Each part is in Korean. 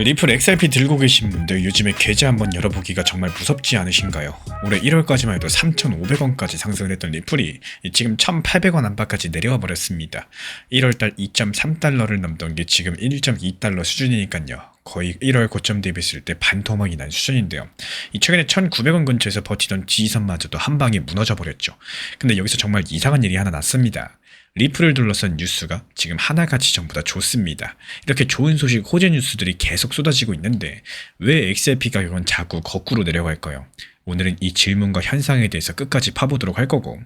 리플 XRP 들고 계신 분들 요즘에 계좌 한번 열어보기가 정말 무섭지 않으신가요? 올해 1월까지만 해도 3,500원까지 상승을 했던 리플이 지금 1,800원 안팎까지 내려와 버렸습니다. 1월달 2.3달러를 넘던 게 지금 1.2달러 수준이니까요. 거의 1월 고점 대비했을 때 반토막이 난 수준인데요. 최근에 1,900원 근처에서 버티던 지지선마저도 한 방에 무너져 버렸죠. 근데 여기서 정말 이상한 일이 하나 났습니다. 리플을 둘러싼 뉴스가 지금 하나같이 전부 다 좋습니다. 이렇게 좋은 소식 호재 뉴스들이 계속 쏟아지고 있는데 왜 XRP 가격은 자꾸 거꾸로 내려갈까요? 오늘은 이 질문과 현상에 대해서 끝까지 파보도록 할 거고,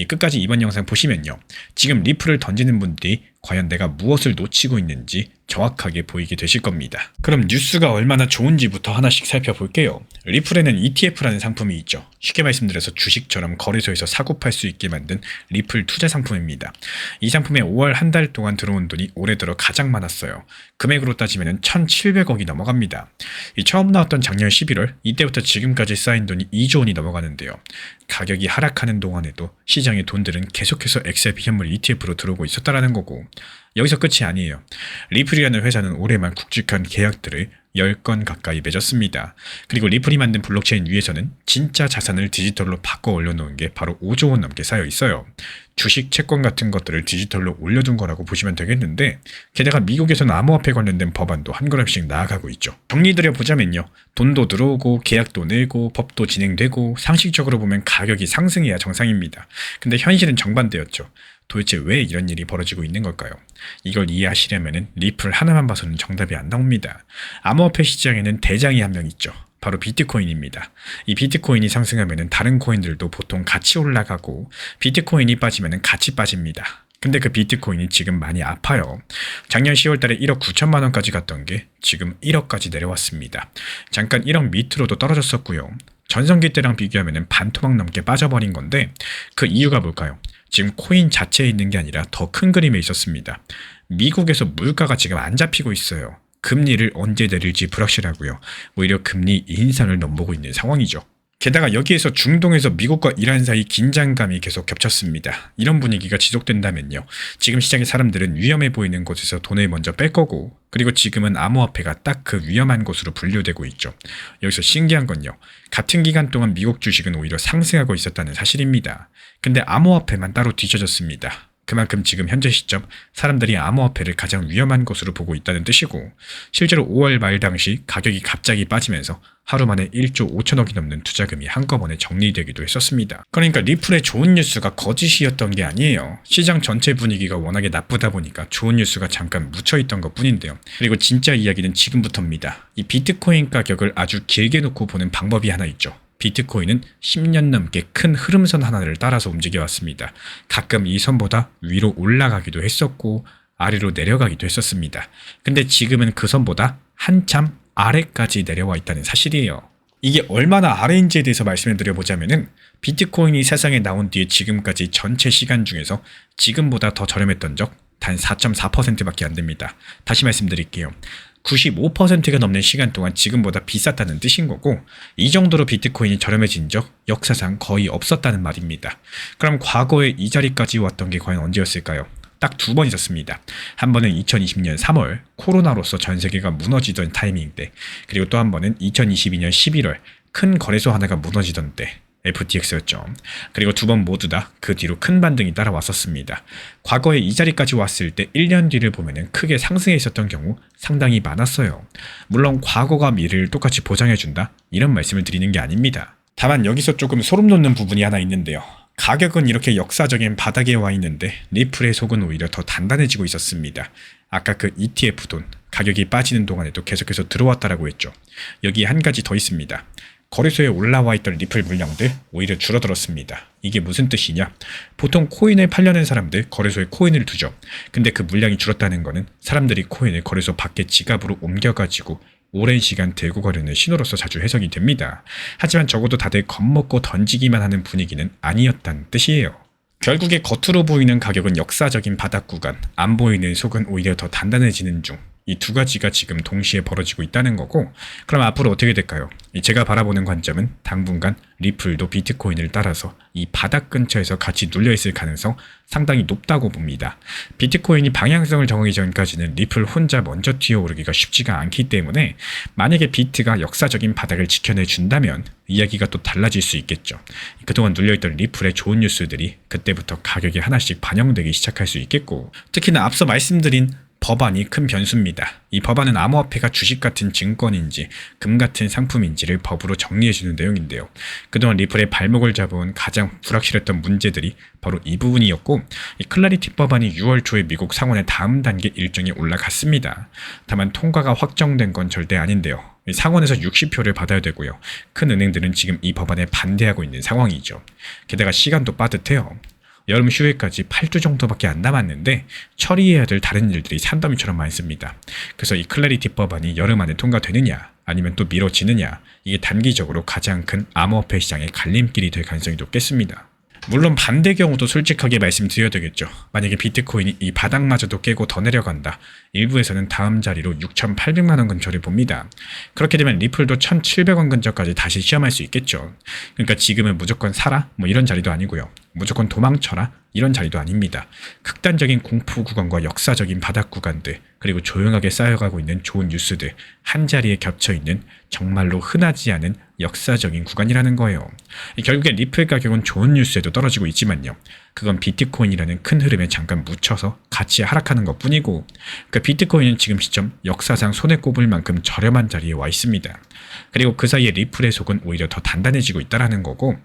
끝까지 이번 영상 보시면요, 지금 리플을 던지는 분들이 과연 내가 무엇을 놓치고 있는지 정확하게 보이게 되실 겁니다. 그럼 뉴스가 얼마나 좋은지부터 하나씩 살펴볼게요. 리플에는 ETF라는 상품이 있죠. 쉽게 말씀드려서 주식처럼 거래소에서 사고 팔 수 있게 만든 리플 투자 상품입니다. 이 상품에 5월 한 달 동안 들어온 돈이 올해 들어 가장 많았어요. 금액으로 따지면 1,700억이 넘어갑니다. 처음 나왔던 작년 11월, 이때부터 지금까지 쌓인 돈이 2조 원이 넘어가는데요. 가격이 하락하는 동안에도 시장의 돈들은 계속해서 XRP 현물 ETF로 들어오고 있었다는 거고, 여기서 끝이 아니에요. 리플이라는 회사는 올해만 굵직한 계약들을 10건 가까이 맺었습니다. 그리고 리플이 만든 블록체인 위에서는 진짜 자산을 디지털로 바꿔 올려놓은 게 바로 5조 원 넘게 쌓여 있어요. 주식, 채권 같은 것들을 디지털로 올려둔 거라고 보시면 되겠는데, 게다가 미국에서는 암호화폐 관련된 법안도 한 걸음씩 나아가고 있죠. 정리드려 보자면요, 돈도 들어오고 계약도 내고 법도 진행되고 상식적으로 보면 가격이 상승해야 정상입니다. 근데 현실은 정반대였죠. 도대체 왜 이런 일이 벌어지고 있는 걸까요? 이걸 이해하시려면 리플 하나만 봐서는 정답이 안 나옵니다. 암호화폐 시장에는 대장이 한 명 있죠. 바로 비트코인입니다. 이 비트코인이 상승하면 다른 코인들도 보통 같이 올라가고, 비트코인이 빠지면 같이 빠집니다. 근데 그 비트코인이 지금 많이 아파요. 작년 10월 달에 1억 9천만 원까지 갔던 게 지금 1억까지 내려왔습니다. 잠깐 1억 밑으로도 떨어졌었고요. 전성기 때랑 비교하면 반토막 넘게 빠져버린 건데, 그 이유가 뭘까요? 지금 코인 자체에 있는 게 아니라 더 큰 그림에 있었습니다. 미국에서 물가가 지금 안 잡히고 있어요. 금리를 언제 내릴지 불확실하고요. 오히려 금리 인상을 넘보고 있는 상황이죠. 게다가 여기에서 중동에서 미국과 이란 사이 긴장감이 계속 겹쳤습니다. 이런 분위기가 지속된다면요, 지금 시장의 사람들은 위험해 보이는 곳에서 돈을 먼저 뺄 거고, 그리고 지금은 암호화폐가 딱 그 위험한 곳으로 분류되고 있죠. 여기서 신기한 건요, 같은 기간 동안 미국 주식은 오히려 상승하고 있었다는 사실입니다. 근데 암호화폐만 따로 뒤쳐졌습니다. 그만큼 지금 현재 시점 사람들이 암호화폐를 가장 위험한 것으로 보고 있다는 뜻이고, 실제로 5월 말 당시 가격이 갑자기 빠지면서 하루 만에 1조 5천억이 넘는 투자금이 한꺼번에 정리되기도 했었습니다. 그러니까 리플의 좋은 뉴스가 거짓이었던 게 아니에요. 시장 전체 분위기가 워낙에 나쁘다 보니까 좋은 뉴스가 잠깐 묻혀있던 것 뿐인데요. 그리고 진짜 이야기는 지금부터입니다. 이 비트코인 가격을 아주 길게 놓고 보는 방법이 하나 있죠. 비트코인은 10년 넘게 큰 흐름선 하나를 따라서 움직여왔습니다. 가끔 이 선보다 위로 올라가기도 했었고 아래로 내려가기도 했었습니다. 근데 지금은 그 선보다 한참 아래까지 내려와 있다는 사실이에요. 이게 얼마나 아래인지에 대해서 말씀을 드려보자면은, 비트코인이 세상에 나온 뒤에 지금까지 전체 시간 중에서 지금보다 더 저렴했던 적 단 4.4%밖에 안 됩니다. 다시 말씀드릴게요. 95%가 넘는 시간 동안 지금보다 비쌌다는 뜻인 거고, 이 정도로 비트코인이 저렴해진 적 역사상 거의 없었다는 말입니다. 그럼 과거에 이 자리까지 왔던 게 과연 언제였을까요? 딱 두 번 있었습니다. 한 번은 2020년 3월 코로나로서 전 세계가 무너지던 타이밍 때, 그리고 또 한 번은 2022년 11월 큰 거래소 하나가 무너지던 때, FTX였죠. 그리고 두 번 모두 다 그 뒤로 큰 반등이 따라왔었습니다. 과거에 이 자리까지 왔을 때 1년 뒤를 보면 크게 상승해 있었던 경우 상당히 많았어요. 물론 과거가 미래를 똑같이 보장해준다, 이런 말씀을 드리는 게 아닙니다. 다만 여기서 조금 소름 돋는 부분이 하나 있는데요. 가격은 이렇게 역사적인 바닥에 와 있는데 리플의 속은 오히려 더 단단해지고 있었습니다. 아까 그 ETF 돈, 가격이 빠지는 동안에도 계속해서 들어왔다라고 했죠. 여기 한 가지 더 있습니다. 거래소에 올라와 있던 리플 물량들 오히려 줄어들었습니다. 이게 무슨 뜻이냐? 보통 코인을 팔려는 사람들 거래소에 코인을 두죠. 근데 그 물량이 줄었다는 거는 사람들이 코인을 거래소 밖에 지갑으로 옮겨가지고 오랜 시간 들고 가려는 신호로서 자주 해석이 됩니다. 하지만 적어도 다들 겁먹고 던지기만 하는 분위기는 아니었다는 뜻이에요. 결국에 겉으로 보이는 가격은 역사적인 바닥 구간, 안 보이는 속은 오히려 더 단단해지는 중, 이 두 가지가 지금 동시에 벌어지고 있다는 거고, 그럼 앞으로 어떻게 될까요? 제가 바라보는 관점은 당분간 리플도 비트코인을 따라서 이 바닥 근처에서 같이 눌려있을 가능성 상당히 높다고 봅니다. 비트코인이 방향성을 정하기 전까지는 리플 혼자 먼저 튀어오르기가 쉽지가 않기 때문에 만약에 비트가 역사적인 바닥을 지켜내준다면 이야기가 또 달라질 수 있겠죠. 그동안 눌려있던 리플의 좋은 뉴스들이 그때부터 가격에 하나씩 반영되기 시작할 수 있겠고, 특히나 앞서 말씀드린 법안이 큰 변수입니다. 이 법안은 암호화폐가 주식 같은 증권인지 금 같은 상품인지를 법으로 정리해주는 내용인데요. 그동안 리플의 발목을 잡아온 가장 불확실했던 문제들이 바로 이 부분이었고, 이 클래리티 법안이 6월 초에 미국 상원의 다음 단계 일정에 올라갔습니다. 다만 통과가 확정된 건 절대 아닌데요. 상원에서 60표를 받아야 되고요. 큰 은행들은 지금 이 법안에 반대하고 있는 상황이죠. 게다가 시간도 빠듯해요. 여름 휴일까지 8주 정도밖에 안 남았는데 처리해야 될 다른 일들이 산더미처럼 많습니다. 그래서 이 클래리티 법안이 여름 안에 통과되느냐 아니면 또 미뤄지느냐, 이게 단기적으로 가장 큰 암호화폐 시장의 갈림길이 될 가능성이 높겠습니다. 물론 반대 경우도 솔직하게 말씀드려야 되겠죠. 만약에 비트코인이 이 바닥마저도 깨고 더 내려간다. 일부에서는 다음 자리로 6,800만원 근처를 봅니다. 그렇게 되면 리플도 1,700원 근처까지 다시 시험할 수 있겠죠. 그러니까 지금은 무조건 사라? 뭐 이런 자리도 아니고요. 무조건 도망쳐라? 이런 자리도 아닙니다. 극단적인 공포 구간과 역사적인 바닥 구간들, 그리고 조용하게 쌓여가고 있는 좋은 뉴스들 한 자리에 겹쳐있는 정말로 흔하지 않은 역사적인 구간이라는 거예요. 결국에 리플 가격은 좋은 뉴스에도 떨어지고 있지만요. 그건 비트코인이라는 큰 흐름에 잠깐 묻혀서 같이 하락하는 것 뿐이고, 그 비트코인은 지금 시점 역사상 손에 꼽을 만큼 저렴한 자리에 와 있습니다. 그리고 그 사이에 리플의 속은 오히려 더 단단해지고 있다는 거고,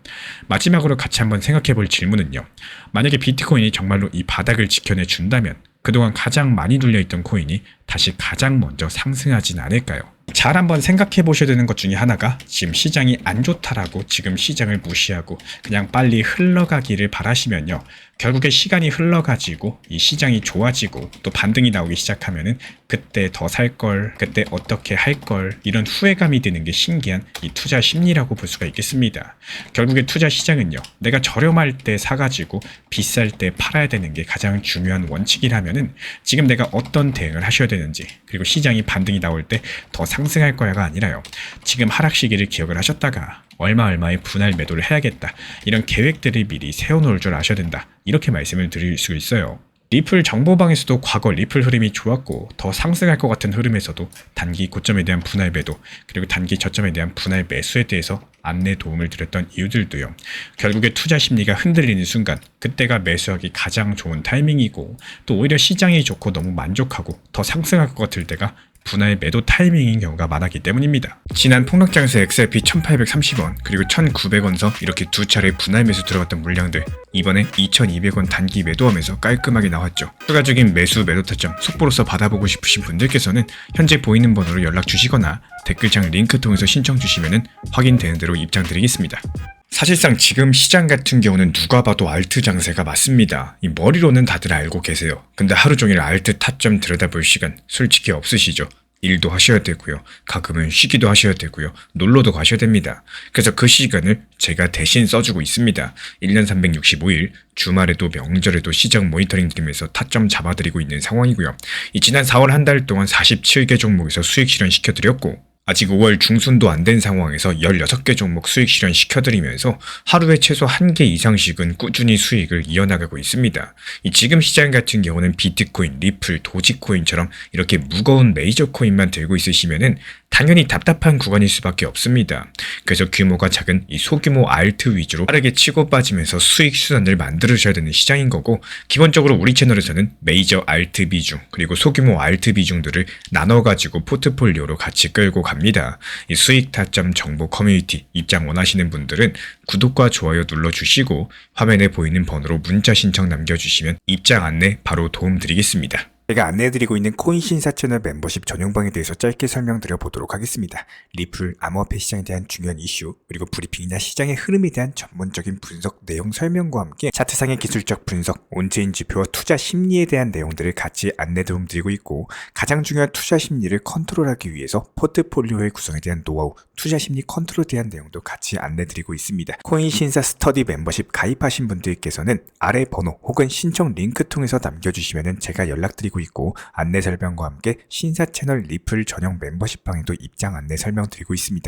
마지막으로 같이 한번 생각해 볼 질문은요. 만약에 비트코인이 정말로 이 바닥을 지켜내 준다면 그동안 가장 많이 눌려있던 코인이 다시 가장 먼저 상승하진 않을까요? 잘 한번 생각해 보셔야 되는 것 중에 하나가, 지금 시장이 안 좋다라고 지금 시장을 무시하고 그냥 빨리 흘러가기를 바라시면요, 결국에 시간이 흘러가지고 이 시장이 좋아지고 또 반등이 나오기 시작하면은 그때 더 살 걸, 그때 어떻게 할 걸, 이런 후회감이 드는 게 신기한 이 투자 심리라고 볼 수가 있겠습니다. 결국에 투자 시장은요, 내가 저렴할 때 사가지고 비쌀 때 팔아야 되는 게 가장 중요한 원칙이라면은 지금 내가 어떤 대응을 하셔야 되는지, 그리고 시장이 반등이 나올 때 더 상승할 거야가 아니라요, 지금 하락 시기를 기억을 하셨다가 얼마의 분할 매도를 해야겠다, 이런 계획들을 미리 세워놓을 줄 아셔야 된다, 이렇게 말씀을 드릴 수 있어요. 리플 정보방에서도 과거 리플 흐름이 좋았고 더 상승할 것 같은 흐름에서도 단기 고점에 대한 분할 매도, 그리고 단기 저점에 대한 분할 매수에 대해서 안내 도움을 드렸던 이유들도요, 결국에 투자 심리가 흔들리는 순간 그때가 매수하기 가장 좋은 타이밍이고, 또 오히려 시장이 좋고 너무 만족하고 더 상승할 것 같을 때가 분할 매도 타이밍인 경우가 많았기 때문입니다. 지난 폭락장에서 XRP 1830원 그리고 1900원서 이렇게 두 차례 분할 매수 들어갔던 물량들, 이번에 2200원 단기 매도하면서 깔끔하게 나왔죠. 추가적인 매수 매도 타점 속보로서 받아보고 싶으신 분들께서는 현재 보이는 번호로 연락 주시거나 댓글창 링크 통해서 신청 주시면 확인되는 대로 입장 드리겠습니다. 사실상 지금 시장 같은 경우는 누가 봐도 알트 장세가 맞습니다. 이 머리로는 다들 알고 계세요. 근데 하루 종일 알트 타점 들여다볼 시간 솔직히 없으시죠? 일도 하셔야 되고요. 가끔은 쉬기도 하셔야 되고요. 놀러도 가셔야 됩니다. 그래서 그 시간을 제가 대신 써주고 있습니다. 1년 365일 주말에도 명절에도 시장 모니터링 드리면서 타점 잡아드리고 있는 상황이고요. 이 지난 4월 한 달 동안 47개 종목에서 수익 실현시켜드렸고, 아직 5월 중순도 안 된 상황에서 16개 종목 수익 실현 시켜드리면서 하루에 최소 1개 이상씩은 꾸준히 수익을 이어나가고 있습니다. 지금 시장 같은 경우는 비트코인, 리플, 도지코인처럼 이렇게 무거운 메이저 코인만 들고 있으시면은 당연히 답답한 구간일 수밖에 없습니다. 그래서 규모가 작은 이 소규모 알트 위주로 빠르게 치고 빠지면서 수익 수단을 만들으셔야 되는 시장인 거고, 기본적으로 우리 채널에서는 메이저 알트 비중 그리고 소규모 알트 비중들을 나눠가지고 포트폴리오로 같이 끌고 갑니다. 이 수익 타점 정보 커뮤니티 입장 원하시는 분들은 구독과 좋아요 눌러주시고 화면에 보이는 번호로 문자 신청 남겨주시면 입장 안내 바로 도움 드리겠습니다. 제가 안내해드리고 있는 코인신사 채널 멤버십 전용방에 대해서 짧게 설명드려 보도록 하겠습니다. 리플, 암호화폐 시장에 대한 중요한 이슈, 그리고 브리핑이나 시장의 흐름에 대한 전문적인 분석 내용 설명과 함께 차트상의 기술적 분석, 온체인 지표와 투자 심리에 대한 내용들을 같이 안내 도움 드리고 있고, 가장 중요한 투자 심리를 컨트롤하기 위해서 포트폴리오의 구성에 대한 노하우, 투자 심리 컨트롤에 대한 내용도 같이 안내 드리고 있습니다. 코인신사 스터디 멤버십 가입하신 분들께서는 아래 번호 혹은 신청 링크 통해서 남겨주시면 제가 연락드리고 드리고 있고 안내 설명과 함께 신사 채널 리플 전용 멤버십방에도 입장 안내 설명드리고 있습니다.